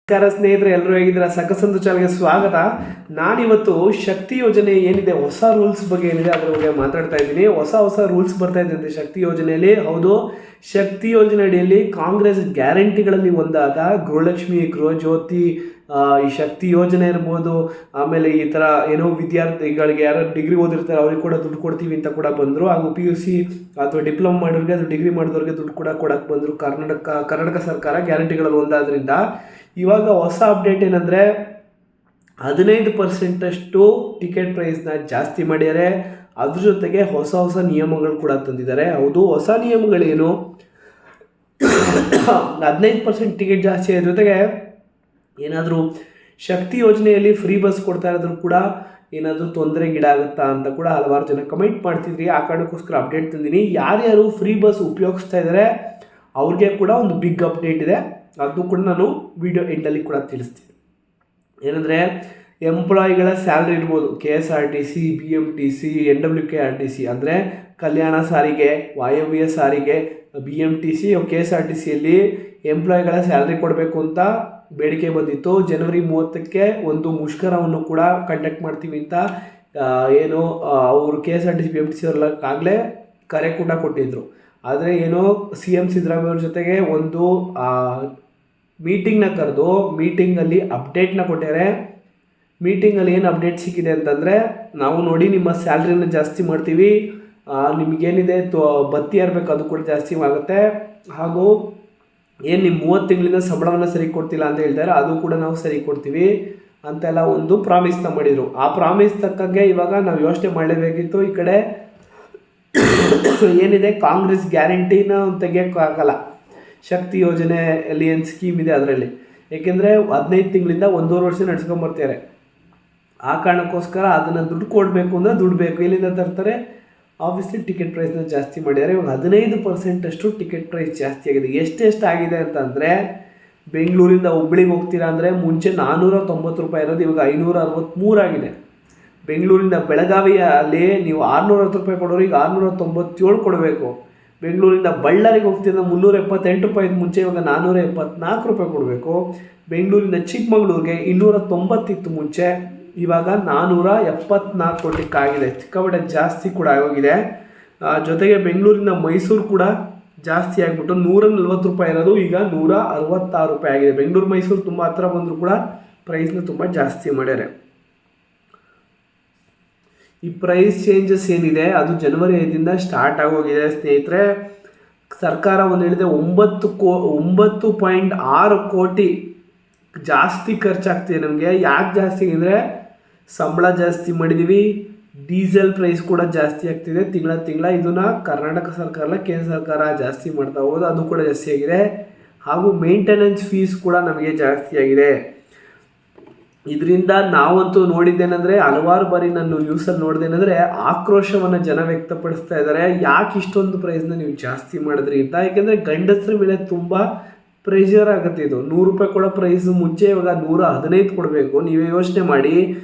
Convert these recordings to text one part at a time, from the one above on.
ನಮಸ್ಕಾರ ಸ್ನೇಹಿತರೆ, ಎಲ್ಲರೂ ಹೇಗಿದ್ದೀರಾ? ಸಕಸಂದು ಚಾನಲ್ಗೆ ಸ್ವಾಗತ. ನಾನಿವತ್ತು ಶಕ್ತಿ ಯೋಜನೆ ಏನಿದೆ, ಹೊಸ ರೂಲ್ಸ್ ಬಗ್ಗೆ ಏನಿದೆ ಅದರ ಬಗ್ಗೆ ಮಾತಾಡ್ತಾ ಇದ್ದೀನಿ. ಹೊಸ ರೂಲ್ಸ್ ಬರ್ತಾ ಇದೆ ಶಕ್ತಿ ಯೋಜನೆಯಲ್ಲಿ. ಹೌದು, ಶಕ್ತಿ ಯೋಜನೆ ಅಡಿಯಲ್ಲಿ ಕಾಂಗ್ರೆಸ್ ಗ್ಯಾರಂಟಿಗಳಲ್ಲಿ ಒಂದಾದ ಗೃಹಲಕ್ಷ್ಮಿ, ಗೃಹಜ್ಯೋತಿ, ಈ ಶಕ್ತಿ ಯೋಜನೆ ಇರ್ಬೋದು, ಆಮೇಲೆ ಈ ಥರ ಏನೋ ವಿದ್ಯಾರ್ಥಿಗಳಿಗೆ ಯಾರು ಡಿಗ್ರಿ ಓದಿರ್ತಾರೆ ಅವ್ರಿಗೆ ಕೂಡ ದುಡ್ಡು ಕೊಡ್ತೀವಿ ಅಂತ ಕೂಡ ಬಂದರು. ಹಾಗೂ PUC ಅಥವಾ ಡಿಪ್ಲೊಮಾ ಮಾಡೋರಿಗೆ, ಅದು ಡಿಗ್ರಿ ಮಾಡಿದವ್ರಿಗೆ ದುಡ್ಡು ಕೂಡ ಕೊಡಕ್ಕೆ ಬಂದರು ಕರ್ನಾಟಕ ಸರ್ಕಾರ ಗ್ಯಾರಂಟಿಗಳಲ್ಲಿ ಒಂದಾದ್ರಿಂದ. ಇವಾಗ ಹೊಸ ಅಪ್ಡೇಟ್ ಏನಂದರೆ 15% ಟಿಕೆಟ್ ಪ್ರೈಸ್ನ ಜಾಸ್ತಿ ಮಾಡ್ಯಾರೆ. ಅದ್ರ ಜೊತೆಗೆ ಹೊಸ ನಿಯಮಗಳು ಕೂಡ ತಂದಿದ್ದಾರೆ. ಹೌದು, ಹೊಸ ನಿಯಮಗಳೇನು? 15% ಟಿಕೆಟ್ ಜಾಸ್ತಿ ಅದ್ರ ಜೊತೆಗೆ ಏನಾದರೂ ಶಕ್ತಿ ಯೋಜನೆಯಲ್ಲಿ ಫ್ರೀ ಬಸ್ ಕೊಡ್ತಾ ಇರೋದ್ರು ಕೂಡ ಏನಾದರೂ ತೊಂದರೆಗೀಡಾಗುತ್ತಾ ಅಂತ ಕೂಡ ಹಲವಾರು ಜನ ಕಮೆಂಟ್ ಮಾಡ್ತಿದ್ರಿ. ಆ ಕಾರಣಕ್ಕೋಸ್ಕರ ಅಪ್ಡೇಟ್ ತಂದಿನಿ. ಯಾರ್ಯಾರು ಫ್ರೀ ಬಸ್ ಉಪಯೋಗಿಸ್ತಾ ಇದ್ದಾರೆ ಅವ್ರಿಗೆ ಕೂಡ ಒಂದು ಬಿಗ್ ಅಪ್ಡೇಟ್ ಇದೆ. ಅದು ಕೂಡ ನಾನು ವಿಡಿಯೋ ಎಂಡಲ್ಲಿ ಕೂಡ ತಿಳಿಸ್ತೀನಿ. ಏನಂದರೆ, ಎಂಪ್ಲಾಯಿಗಳ ಸ್ಯಾಲ್ರಿ ಇರ್ಬೋದು, KSRTC, BMTC, NWKRTC ಅಂದರೆ ಕಲ್ಯಾಣ ಸಾರಿಗೆ, ವಾಯವ್ಯ ಸಾರಿಗೆ, BMTC, KSRTCಯಲ್ಲಿ ಎಂಪ್ಲಾಯಿಗಳ ಸ್ಯಾಲ್ರಿ ಕೊಡಬೇಕು ಅಂತ ಬೇಡಿಕೆ ಬಂದಿತ್ತು. ಜನವರಿ 30ಕ್ಕೆ ಒಂದು ಮುಷ್ಕರವನ್ನು ಕೂಡ ಕಂಡಕ್ಟ್ ಮಾಡ್ತೀವಿ ಅಂತ ಏನು ಅವರು KSRTC, BMTC ಅವ್ರಲ್ಲಾಗಲೇ ಕರೆ ಕೂಡ ಕೊಟ್ಟಿದ್ದರು. ಆದರೆ ಏನೋ CM ಸಿದ್ದರಾಮಯ್ಯ ಅವ್ರ ಜೊತೆಗೆ ಒಂದು ಮೀಟಿಂಗ್ನ ಕರೆದು ಮೀಟಿಂಗಲ್ಲಿ ಅಪ್ಡೇಟ್ನ ಕೊಟ್ಟಾರೆ. ಮೀಟಿಂಗಲ್ಲಿ ಏನು ಅಪ್ಡೇಟ್ ಸಿಕ್ಕಿದೆ ಅಂತಂದರೆ, ನಾವು ನೋಡಿ ನಿಮ್ಮ ಸ್ಯಾಲ್ರಿನ ಜಾಸ್ತಿ ಮಾಡ್ತೀವಿ, ನಿಮಗೇನಿದೆ ಬತ್ತಿ ಇರಬೇಕು ಅದು ಕೂಡ ಜಾಸ್ತಿ ಆಗುತ್ತೆ, ಹಾಗೂ ಏನು ನಿಮ್ಮ 30 ತಿಂಗಳಿಂದ ಸಂಬಳವನ್ನು ಸರಿ ಕೊಡ್ತಿಲ್ಲ ಅಂತ ಹೇಳ್ತಾರೆ, ಅದು ಕೂಡ ನಾವು ಸರಿ ಕೊಡ್ತೀವಿ ಅಂತೆಲ್ಲ ಒಂದು ಪ್ರಾಮಿಸ್ನ ಮಾಡಿದರು. ಆ ಪ್ರಾಮಿಸ್ ತಕ್ಕಂಗೆ ಇವಾಗ ನಾವು ಯೋಚನೆ ಮಾಡಲೇಬೇಕಿತ್ತು. ಈ ಕಡೆ ಏನಿದೆ, ಕಾಂಗ್ರೆಸ್ ಗ್ಯಾರಂಟಿನ ತೆಗಿಯೋಕ್ಕಾಗಲ್ಲ. ಶಕ್ತಿ ಯೋಜನೆಯಲ್ಲಿ ಏನು ಸ್ಕೀಮ್ ಇದೆ ಅದರಲ್ಲಿ, ಏಕೆಂದರೆ 15 ತಿಂಗಳಿಂದ 1.5 ವರ್ಷ ನಡೆಸ್ಕೊಂಬರ್ತಾರೆ. ಆ ಕಾರಣಕ್ಕೋಸ್ಕರ ಅದನ್ನು ದುಡ್ಡು ಕೊಡಬೇಕು ಅಂದರೆ ದುಡ್ಡು ಬೇಕು. ಎಲ್ಲಿಂದ ತರ್ತಾರೆ? ಆಬ್ವಿಯಸ್ಲಿ ಟಿಕೆಟ್ ಪ್ರೈಸ್ನ ಜಾಸ್ತಿ ಮಾಡಿದ್ದಾರೆ. ಇವಾಗ 15% ಟಿಕೆಟ್ ಪ್ರೈಸ್ ಜಾಸ್ತಿ ಆಗಿದೆ. ಎಷ್ಟು ಆಗಿದೆ ಅಂತಂದರೆ, ಬೆಂಗಳೂರಿಂದ ಹುಬ್ಳಿಗೆ ಹೋಗ್ತೀರಾ ಅಂದರೆ ಮುಂಚೆ 490 ರೂಪಾಯಿ ಇರೋದು ಇವಾಗ 563 ಆಗಿದೆ. ಬೆಂಗಳೂರಿಂದ ಬೆಳಗಾವಿಯಲ್ಲಿ ನೀವು 660 ರೂಪಾಯಿ ಕೊಡೋರು ಈಗ 697 ಕೊಡಬೇಕು. ಬೆಂಗಳೂರಿಂದ ಬಳ್ಳಾರಿಗೆ ಹೋಗ್ತಿದ್ದ 378 ರೂಪಾಯಿ ಮುಂಚೆ ಇವಾಗ 474 ರೂಪಾಯಿ ಕೊಡಬೇಕು. ಬೆಂಗಳೂರಿಂದ ಚಿಕ್ಕಮಗಳೂರಿಗೆ 290 ಇತ್ತು ಮುಂಚೆ, ಇವಾಗ 474 ಕೊಡಲಿಕ್ಕಾಗಿದೆ. ಸಿಕ್ಕಾಪಟ್ಟೆ ಜಾಸ್ತಿ ಕೂಡ ಆಗೋಗಿದೆ. ಜೊತೆಗೆ ಬೆಂಗಳೂರಿಂದ ಮೈಸೂರು ಕೂಡ ಜಾಸ್ತಿ ಆಗಿಬಿಟ್ಟು 140 ರೂಪಾಯಿ ಇರೋದು ಈಗ 166 ರೂಪಾಯಿ ಆಗಿದೆ. ಬೆಂಗಳೂರು ಮೈಸೂರು ತುಂಬ ಹತ್ರ ಬಂದರೂ ಕೂಡ ಪ್ರೈಸ್ನ ತುಂಬ ಜಾಸ್ತಿ ಮಾಡ್ಯಾರೆ. ಈ ಪ್ರೈಸ್ ಚೇಂಜಸ್ ಏನಿದೆ ಅದು ಜನವರಿ 5ರಿಂದ ಸ್ಟಾರ್ಟ್ ಆಗೋಗಿದೆ ಸ್ನೇಹಿತರೆ. ಸರ್ಕಾರ ಒಂದು ಹೇಳಿದೆ 9.6 ಕೋಟಿ ಜಾಸ್ತಿ ಖರ್ಚಾಗ್ತಿದೆ ನಮಗೆ. ಯಾಕೆ ಜಾಸ್ತಿ ಅಂದರೆ, ಸಂಬಳ ಜಾಸ್ತಿ ಮಾಡಿದ್ದೀವಿ, ಡೀಸೆಲ್ ಪ್ರೈಸ್ ಕೂಡ ಜಾಸ್ತಿ ಆಗ್ತಿದೆ ತಿಂಗಳ. ಇದನ್ನು ಕರ್ನಾಟಕ ಸರ್ಕಾರ ಅಲ್ಲ, ಕೇಂದ್ರ ಸರ್ಕಾರ ಜಾಸ್ತಿ ಮಾಡ್ತಾ ಹೋಗೋದು, ಅದು ಕೂಡ ಜಾಸ್ತಿ ಆಗಿದೆ. ಹಾಗೂ ಮೇಂಟೆನೆನ್ಸ್ ಫೀಸ್ ಕೂಡ ನಮಗೆ ಜಾಸ್ತಿ ಆಗಿದೆ. ಇದರಿಂದ ನಾವಂತೂ ನೋಡಿದ್ದೇನೆಂದರೆ, ಹಲವಾರು ಬಾರಿ ನಾನು ನ್ಯೂಸಲ್ಲಿ ನೋಡಿದ್ದೇನೆಂದರೆ ಆಕ್ರೋಶವನ್ನು ಜನ ವ್ಯಕ್ತಪಡಿಸ್ತಾ ಇದ್ದಾರೆ. ಯಾಕೆ ಇಷ್ಟೊಂದು ಪ್ರೈಸ್ನ ನೀವು ಜಾಸ್ತಿ ಮಾಡಿದ್ರಿ ಅಂತ. ಯಾಕೆಂದರೆ ಗಂಡಸರ ಮೇಲೆ ತುಂಬ ಪ್ರೆಷರ್ ಆಗುತ್ತೆ. ಇದು 100 ರೂಪಾಯಿ ಕೊಡೋ ಪ್ರೈಸು ಮುಂಚೆ ಇವಾಗ 115 ಕೊಡಬೇಕು. ನೀವೇ ಯೋಚನೆ ಮಾಡಿ,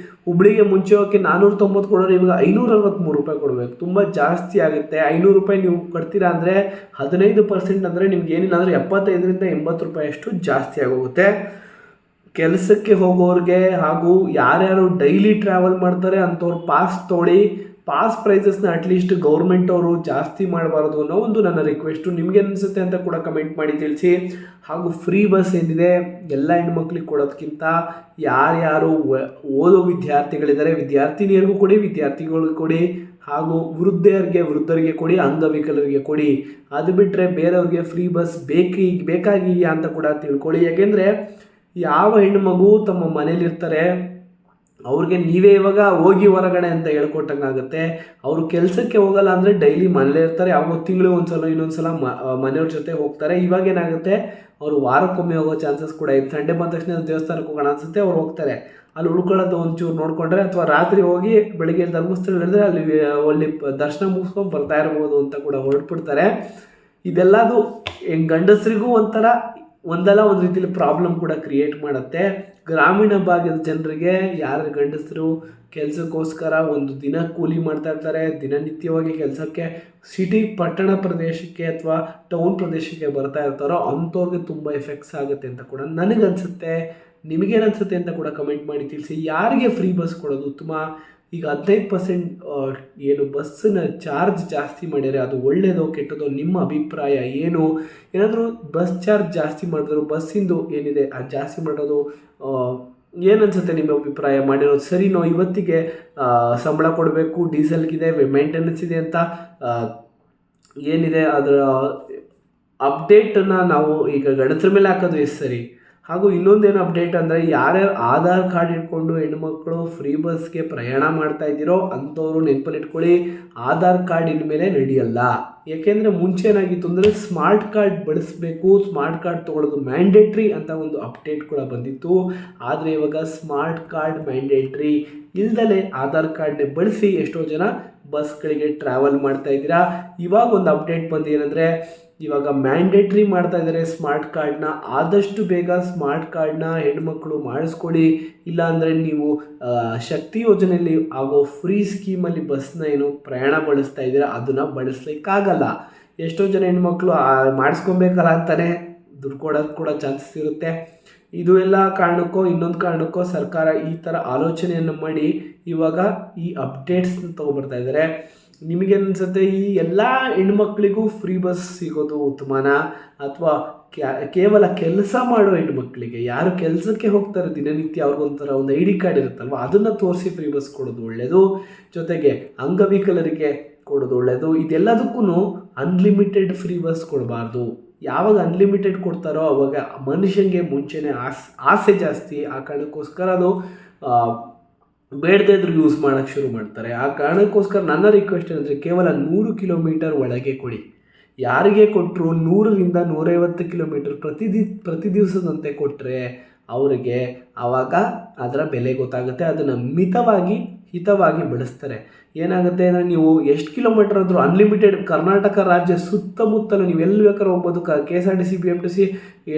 ಹುಬ್ಳಿಗೆ ಮುಂಚೆ ಹೋಗಿ 490 ಕೊಡೋರು ಇವಾಗ 563 ರೂಪಾಯಿ ಕೊಡಬೇಕು. ತುಂಬ ಜಾಸ್ತಿ ಆಗುತ್ತೆ. 500 ರೂಪಾಯಿ ನೀವು ಕಟ್ತೀರಾ ಅಂದರೆ 15% ಅಂದರೆ ನಿಮ್ಗೆ ಏನಿಲ್ಲ ಅಂದರೆ 75ರಿಂದ 80 ರೂಪಾಯಿ ಅಷ್ಟು ಜಾಸ್ತಿ ಆಗೋಗುತ್ತೆ. ಕೆಲಸಕ್ಕೆ ಹೋಗೋರಿಗೆ ಹಾಗೂ ಯಾರ್ಯಾರು ಡೈಲಿ ಟ್ರಾವೆಲ್ ಮಾಡ್ತಾರೆ ಅಂಥವ್ರು ಪಾಸ್ ತೊಗೊಳ್ಳಿ. ಪಾಸ್ ಪ್ರೈಸಸ್ನ ಅಟ್ಲೀಸ್ಟ್ ಗೌರ್ಮೆಂಟ್ ಅವರು ಜಾಸ್ತಿ ಮಾಡಬಾರ್ದು ಅನ್ನೋ ಒಂದು ನನ್ನ ರಿಕ್ವೆಸ್ಟು. ನಿಮಗೆ ಅನಿಸುತ್ತೆ ಅಂತ ಕೂಡ ಕಮೆಂಟ್ ಮಾಡಿ ತಿಳಿಸಿ. ಹಾಗೂ ಫ್ರೀ ಬಸ್ ಏನಿದೆ ಎಲ್ಲ ಹೆಣ್ಮಕ್ಳಿಗೆ ಕೊಡೋದಕ್ಕಿಂತ ಯಾರ್ಯಾರು ಓದೋ ವಿದ್ಯಾರ್ಥಿಗಳಿದ್ದಾರೆ ವಿದ್ಯಾರ್ಥಿನಿಯರಿಗೂ ಕೊಡಿ, ವಿದ್ಯಾರ್ಥಿಗಳಿಗೂ ಕೊಡಿ, ಹಾಗೂ ವೃದ್ಧರಿಗೆ ಕೊಡಿ, ಅಂಗವಿಕಲರಿಗೆ ಕೊಡಿ. ಅದು ಬಿಟ್ಟರೆ ಬೇರೆಯವ್ರಿಗೆ ಫ್ರೀ ಬಸ್ ಬೇಕಾಗಿದೆಯಾ ಅಂತ ಕೂಡ ತಿಳ್ಕೊಳ್ಳಿ. ಯಾಕೆಂದರೆ ಯಾವ ಹೆಣ್ಣುಮಗು ತಮ್ಮ ಮನೇಲಿರ್ತಾರೆ ಅವ್ರಿಗೆ ನೀವೇ ಇವಾಗ ಹೋಗಿ ಹೊರಗಡೆ ಅಂತ ಹೇಳ್ಕೊಟ್ಟಂಗಾಗುತ್ತೆ. ಅವರು ಕೆಲಸಕ್ಕೆ ಹೋಗಲ್ಲ ಅಂದರೆ ಡೈಲಿ ಮನೇಲೇ ಇರ್ತಾರೆ. ಯಾವಾಗ ತಿಂಗಳಿಗೆ ಒಂದ್ಸಲ ಇನ್ನೊಂದ್ಸಲ ಮನೆಯವ್ರ ಜೊತೆ ಹೋಗ್ತಾರೆ. ಇವಾಗ ಏನಾಗುತ್ತೆ, ಅವರು ವಾರಕ್ಕೊಮ್ಮೆ ಹೋಗೋ ಚಾನ್ಸಸ್ ಕೂಡ ಇದೆ. ಸಂಡೇ ಬಂದ ತಕ್ಷಣ ದೇವಸ್ಥಾನಕ್ಕೆ ಹೋಗೋಣ ಅನಿಸುತ್ತೆ, ಅವ್ರು ಹೋಗ್ತಾರೆ. ಅಲ್ಲಿ ಉಳ್ಕೊಳ್ಳೋದು ಒಂಚೂರು ನೋಡಿಕೊಂಡ್ರೆ, ಅಥವಾ ರಾತ್ರಿ ಹೋಗಿ ಬೆಳಗ್ಗೆ ಧರ್ಮಸ್ಥಳ ಹೇಳಿದ್ರೆ ಅಲ್ಲಿ ಒಳ್ಳೆ ದರ್ಶನ ಮುಗಿಸ್ಕೊಂಡು ಬರ್ತಾ ಇರ್ಬೋದು ಅಂತ ಕೂಡ ಹೊರಟ್ಬಿಡ್ತಾರೆ. ಇದೆಲ್ಲದು ಗಂಡಸರಿಗೂ ಒಂದಲ್ಲ ಒಂದು ರೀತಿಯಲ್ಲಿ ಪ್ರಾಬ್ಲಮ್ ಕೂಡ ಕ್ರಿಯೇಟ್ ಮಾಡುತ್ತೆ. ಗ್ರಾಮೀಣ ಭಾಗದ ಜನರಿಗೆ, ಯಾರು ಗಂಡಸರು ಕೆಲಸಕ್ಕೋಸ್ಕರ ಒಂದು ದಿನ ಕೂಲಿ ಮಾಡ್ತಾ ಇರ್ತಾರೆ, ದಿನನಿತ್ಯವಾಗಿ ಕೆಲಸಕ್ಕೆ ಪಟ್ಟಣ ಪ್ರದೇಶಕ್ಕೆ ಅಥವಾ ಟೌನ್ ಪ್ರದೇಶಕ್ಕೆ ಬರ್ತಾ ಇರ್ತಾರೋ ಅಂಥವ್ರಿಗೆ ತುಂಬ ಎಫೆಕ್ಟ್ಸ್ ಆಗುತ್ತೆ ಅಂತ ಕೂಡ ನನಗನ್ಸುತ್ತೆ. ನಿಮಗೇನು ಅನಿಸುತ್ತೆ ಅಂತ ಕೂಡ ಕಮೆಂಟ್ ಮಾಡಿ ತಿಳಿಸಿ. ಯಾರಿಗೆ ಫ್ರೀ ಬಸ್ ಕೊಡೋದು ಉತ್ತಮ? ಈಗ 15% ಏನು ಬಸ್ಸಿನ ಚಾರ್ಜ್ ಜಾಸ್ತಿ ಮಾಡಿದರೆ ಅದು ಒಳ್ಳೆಯದೋ ಕೆಟ್ಟದೋ ನಿಮ್ಮ ಅಭಿಪ್ರಾಯ ಏನು? ಏನಾದರೂ ಬಸ್ ಚಾರ್ಜ್ ಜಾಸ್ತಿ ಮಾಡಿದ್ರು ಬಸ್ಸಿಂದು ಏನಿದೆ ಅದು ಜಾಸ್ತಿ ಮಾಡೋದು ಏನನ್ಸುತ್ತೆ ನಿಮ್ಮ ಅಭಿಪ್ರಾಯ? ಮಾಡಿರೋದು ಸರಿನೋ? ಇವತ್ತಿಗೆ ಸಂಬಳ ಕೊಡಬೇಕು, ಡೀಸೆಲ್ಗಿದೆ, ಮೇಂಟೆನೆನ್ಸ್ ಇದೆ ಅಂತ ಏನಿದೆ ಅದರ ಅಪ್ಡೇಟನ್ನು ನಾವು ಈಗ ಗಣತರ ಮೇಲೆ ಹಾಕೋದು ಎಷ್ಟು ಸರಿ? ಹಾಗೂ ಇನ್ನೊಂದೇನು ಅಪ್ಡೇಟ್ ಅಂದರೆ ಯಾರ್ಯಾರು ಆಧಾರ್ ಕಾರ್ಡ್ ಇಟ್ಕೊಂಡು ಹೆಣ್ಮಕ್ಳು ಫ್ರೀ ಬಸ್ಗೆ ಪ್ರಯಾಣ ಮಾಡ್ತಾ ಇದ್ದೀರೋ ಅಂಥವರು ನೆನಪಲ್ಲಿ ಇಟ್ಕೊಳ್ಳಿ, ಆಧಾರ್ ಕಾರ್ಡ್ ಇನ್ಮೇಲೆ ನಡೆಯಲ್ಲ. ಏಕೆಂದರೆ ಮುಂಚೆ ಏನಾಗಿತ್ತು ಅಂದರೆ ಸ್ಮಾರ್ಟ್ ಕಾರ್ಡ್ ಬಳಸಬೇಕು, ಸ್ಮಾರ್ಟ್ ಕಾರ್ಡ್ ತೊಗೊಳ್ಳೋದು ಮ್ಯಾಂಡೇಟ್ರಿ ಅಂತ ಒಂದು ಅಪ್ಡೇಟ್ ಕೂಡ ಬಂದಿತ್ತು. ಆದರೆ ಇವಾಗ ಸ್ಮಾರ್ಟ್ ಕಾರ್ಡ್ ಮ್ಯಾಂಡೇಟ್ರಿ ಇಲ್ದಲೇ ಆಧಾರ್ ಕಾರ್ಡ್ನೇ ಬಳಸಿ ಎಷ್ಟೋ ಜನ ಬಸ್ಗಳಿಗೆ ಟ್ರಾವೆಲ್ ಮಾಡ್ತಾ ಇದ್ದೀರಾ. ಇವಾಗ ಒಂದು ಅಪ್ಡೇಟ್ ಬಂದು ಏನಂದರೆ ಇವಾಗ ಮ್ಯಾಂಡೇಟ್ರಿ ಮಾಡ್ತಾ ಇದ್ದಾರೆ ಸ್ಮಾರ್ಟ್ ಕಾರ್ಡ್ನ. ಆದಷ್ಟು ಬೇಗ ಸ್ಮಾರ್ಟ್ ಕಾರ್ಡ್ನ ಹೆಣ್ಮಕ್ಳು ಮಾಡಿಸ್ಕೊಡಿ. ಇಲ್ಲಾಂದರೆ ನೀವು ಶಕ್ತಿ ಯೋಜನೆಯಲ್ಲಿ ಆಗೋ ಫ್ರೀ ಸ್ಕೀಮಲ್ಲಿ ಬಸ್ನ ಏನು ಪ್ರಯಾಣ ಬಳಸ್ತಾ ಇದ್ದೀರಾ ಅದನ್ನು ಬಳಸಲಿಕ್ಕಾಗಲ್ಲ. ಎಷ್ಟೋ ಜನ ಹೆಣ್ಮಕ್ಳು ಮಾಡಿಸ್ಕೊಬೇಕಲ್ಲ ಅಂತಾನೆ ದುಡ್ಡು ಕೊಡೋದು ಕೂಡ ಚಾನ್ಸಸ್ ಇರುತ್ತೆ. ಇದು ಎಲ್ಲ ಕಾರಣಕ್ಕೋ ಇನ್ನೊಂದು ಕಾರಣಕ್ಕೋ ಸರ್ಕಾರ ಈ ಥರ ಆಲೋಚನೆಯನ್ನು ಮಾಡಿ ಇವಾಗ ಈ ಅಪ್ಡೇಟ್ಸ್ನ ತೊಗೊಬರ್ತಾ ಇದ್ದಾರೆ. ನಿಮಗೇನಿಸುತ್ತೆ ಈ ಎಲ್ಲ ಹೆಣ್ಮಕ್ಳಿಗೂ ಫ್ರೀ ಬಸ್ ಸಿಗೋದು ಉತ್ತಮನ, ಅಥವಾ ಕೇವಲ ಕೆಲಸ ಮಾಡೋ ಹೆಣ್ಮಕ್ಳಿಗೆ, ಯಾರು ಕೆಲಸಕ್ಕೆ ಹೋಗ್ತಾರೆ ದಿನನಿತ್ಯ ಅವ್ರಿಗೊಂಥರ ಒಂದು ID ಕಾರ್ಡ್ ಇರುತ್ತಲ್ವ ಅದನ್ನು ತೋರಿಸಿ ಫ್ರೀ ಬಸ್ ಕೊಡೋದು ಒಳ್ಳೆಯದು, ಜೊತೆಗೆ ಅಂಗವಿಕಲರಿಗೆ ಕೊಡೋದು ಒಳ್ಳೆಯದು. ಇದೆಲ್ಲದಕ್ಕೂ ಅನ್ಲಿಮಿಟೆಡ್ ಫ್ರೀ ಬಸ್ ಕೊಡಬಾರ್ದು. ಯಾವಾಗ ಅನ್ಲಿಮಿಟೆಡ್ ಕೊಡ್ತಾರೋ ಅವಾಗ ಮನುಷ್ಯನಿಗೆ ಮುಂಚೆನೇ ಆಸೆ ಜಾಸ್ತಿ. ಆ ಕಾರಣಕ್ಕೋಸ್ಕರ ಅದು ಬೇಡದೇ ಇದ್ರೂ ಯೂಸ್ ಮಾಡೋಕ್ಕೆ ಶುರು ಮಾಡ್ತಾರೆ. ಆ ಕಾರಣಕ್ಕೋಸ್ಕರ ನನ್ನ ರಿಕ್ವೆಸ್ಟ್ ಏನಂದರೆ ಕೇವಲ 100 ಕಿಲೋಮೀಟರ್ ಒಳಗೆ ಕೊಡಿ. ಯಾರಿಗೆ ಕೊಟ್ಟರು 100ರಿಂದ 150 ಕಿಲೋಮೀಟರ್ ಪ್ರತಿ ದಿವಸದಂತೆ ಕೊಟ್ಟರೆ ಅವರಿಗೆ ಆವಾಗ ಅದರ ಬೆಲೆ ಗೊತ್ತಾಗುತ್ತೆ. ಅದನ್ನು ಹಿತವಾಗಿ ಬಳಸ್ತಾರೆ. ಏನಾಗುತ್ತೆ ಅಂದರೆ ನೀವು ಎಷ್ಟು ಕಿಲೋಮೀಟರ್ ಆದರೂ ಅನ್ಲಿಮಿಟೆಡ್ ಕರ್ನಾಟಕ ರಾಜ್ಯ ಸುತ್ತಮುತ್ತಲು ನೀವು ಎಲ್ಲಿ ಬೇಕಾದ್ರೂ ಹೋಗ್ಬೋದು. KSRTC, BMTC,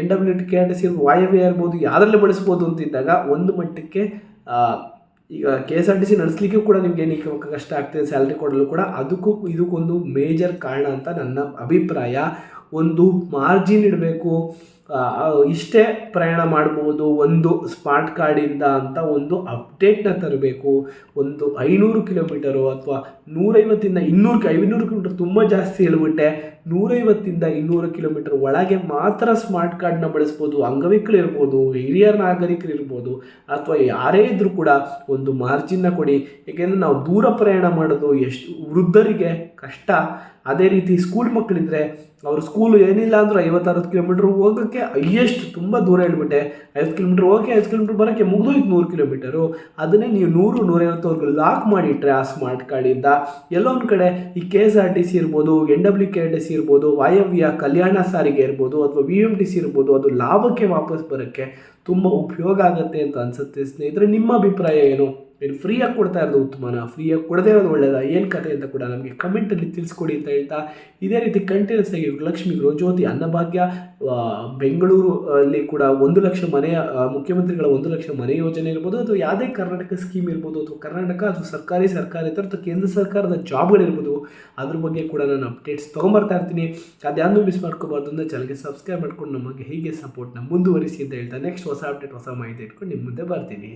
NWTKRTC, ವಾಯವ್ಯ ಇರ್ಬೋದು, ಯಾವುದರಲ್ಲೇ ಬಳಸ್ಬೋದು ಅಂತಿದ್ದಾಗ ಒಂದು ಮಟ್ಟಕ್ಕೆ ಈಗ KSRTC ನಡೆಸಲಿಕ್ಕೂ ಕೂಡ ನಿಮಗೆ ಏನಕ್ಕೆ ಕಷ್ಟ ಆಗ್ತಿದೆ, ಸ್ಯಾಲ್ರಿ ಕೊಡಲು ಕೂಡ. ಇದಕ್ಕೊಂದು ಮೇಜರ್ ಕಾರಣ ಅಂತ ನನ್ನ ಅಭಿಪ್ರಾಯ. ಒಂದು ಮಾರ್ಜಿನ್ ಇಡಬೇಕು, ಇಷ್ಟೇ ಪ್ರಯಾಣ ಮಾಡ್ಬೋದು ಒಂದು ಸ್ಮಾರ್ಟ್ ಕಾರ್ಡಿಂದ ಅಂತ ಒಂದು ಅಪ್ಡೇಟ್ನ ತರಬೇಕು. ಒಂದು 500 ಕಿಲೋಮೀಟರು ಅಥವಾ 150ರಿಂದ 200 ಕಿಲೋಮೀಟರ್ ತುಂಬ ಜಾಸ್ತಿ ಹೇಳ್ಬಿಟ್ಟೆ, 150ರಿಂದ 200 ಕಿಲೋಮೀಟರ್ ಒಳಗೆ ಮಾತ್ರ ಸ್ಮಾರ್ಟ್ ಕಾರ್ಡ್ನ ಬಳಸ್ಬೋದು. ಅಂಗವಿಕಲರು ಇರ್ಬೋದು, ಹಿರಿಯ ನಾಗರಿಕರು ಇರ್ಬೋದು, ಅಥವಾ ಯಾರೇ ಇದ್ದರೂ ಕೂಡ ಒಂದು ಮಾರ್ಜಿನ್ನ ಕೊಡಿ. ಏಕೆಂದರೆ ನಾವು ದೂರ ಪ್ರಯಾಣ ಮಾಡೋದು ಎಷ್ಟು ವೃದ್ಧರಿಗೆ ಕಷ್ಟ. ಅದೇ ರೀತಿ ಸ್ಕೂಲ್ ಮಕ್ಕಳಿದ್ರೆ ಅವರು ಸ್ಕೂಲು ಏನಿಲ್ಲ ಅಂದರೂ 50-60 ಕಿಲೋಮೀಟ್ರ್ ಹೋಗೋಕ್ಕೆ ಹೈಯೆಸ್ಟ್ ತುಂಬ ದೂರ ಹೇಳ್ಬಿಟ್ಟೆ 50 ಕಿಲೋಮೀಟ್ರ್ ಹೋಗಿ 5 ಕಿಲೋಮೀಟ್ರ್ ಬರೋಕ್ಕೆ ಮುಗಿದೋಯ್ತು 100 ಕಿಲೋಮೀಟರು. ಅದನ್ನೇ ನೀವು 100-150 ಲಾಕ್ ಮಾಡಿಟ್ರೆ ಆ ಸ್ಮಾರ್ಟ್ ಕಾರ್ಡಿಂದ ಎಲ್ಲೋ ಒಂದು ಕಡೆ ಈ KSRTC ಇರ್ಬೋದು, NWKRTC ಇರ್ಬೋದು, ವಾಯವ್ಯ ಕಲ್ಯಾಣ ಸಾರಿಗೆ ಇರ್ಬೋದು, ಅಥವಾ VMTC ಇರ್ಬೋದು, ಅದು ಲಾಭಕ್ಕೆ ವಾಪಸ್ ಬರೋಕ್ಕೆ ತುಂಬ ಉಪಯೋಗ ಆಗುತ್ತೆ ಅಂತ ಅನಿಸುತ್ತೆ. ಸ್ನೇಹಿತರೆ, ನಿಮ್ಮ ಅಭಿಪ್ರಾಯ ಏನು? ಫ್ರೀಯಾಗಿ ಕೊಡ್ತಾ ಇರೋದು ಉತ್ತಮನ, ಫ್ರೀಯಾಗಿ ಕೊಡದೇ ಇರೋದು ಒಳ್ಳೆಯದ, ಏನು ಕತೆ ಅಂತ ಕೂಡ ನಮಗೆ ಕಮೆಂಟಲ್ಲಿ ತಿಳಿಸ್ಕೊಡಿ ಅಂತ ಹೇಳ್ತಾ, ಇದೇ ರೀತಿ ಕಂಟಿನ್ಯೂಸ್ ಆಗಿ ಲಕ್ಷ್ಮಿ ಗೃಹಜ್ಯೋತಿ ಅನ್ನಭಾಗ್ಯ ಬೆಂಗಳೂರು ಅಲ್ಲಿ ಕೂಡ 1 ಲಕ್ಷ ಮನೆಯ ಮುಖ್ಯಮಂತ್ರಿಗಳ 1 ಲಕ್ಷ ಮನೆ ಯೋಜನೆ ಇರ್ಬೋದು, ಅಥವಾ ಯಾವುದೇ ಕರ್ನಾಟಕ ಸ್ಕೀಮ್ ಇರ್ಬೋದು, ಅಥವಾ ಕರ್ನಾಟಕ ಅಥವಾ ಸರ್ಕಾರೇತರ ಅಥವಾ ಕೇಂದ್ರ ಸರ್ಕಾರದ ಜಾಬ್ಗಳಿರ್ಬೋದು, ಅದ್ರ ಬಗ್ಗೆ ಕೂಡ ನಾನು ಅಪ್ಡೇಟ್ಸ್ ತೊಗೊಂಬರ್ತಾ ಇರ್ತೀನಿ. ಅದ್ಯಾವುದೂ ಮಿಸ್ ಮಾಡ್ಕೋಬಾರ್ದು ಅಂದರೆ ಚಾನಲ್ಗೆ ಸಬ್ಸ್ಕ್ರೈಬ್ ಮಾಡ್ಕೊಂಡು ನಮಗೆ ಹೀಗೆ ಸಪೋರ್ಟ್ನ ಮುಂದುವರಿಸಿ ಅಂತ ಹೇಳ್ತಾ ನೆಕ್ಸ್ಟ್ ಹೊಸ ಅಪ್ಡೇಟ್ ಹೊಸ ಮಾಹಿತಿ ಇಟ್ಕೊಂಡು ನಿಮ್ಮ ಮುಂದೆ ಬರ್ತೀನಿ.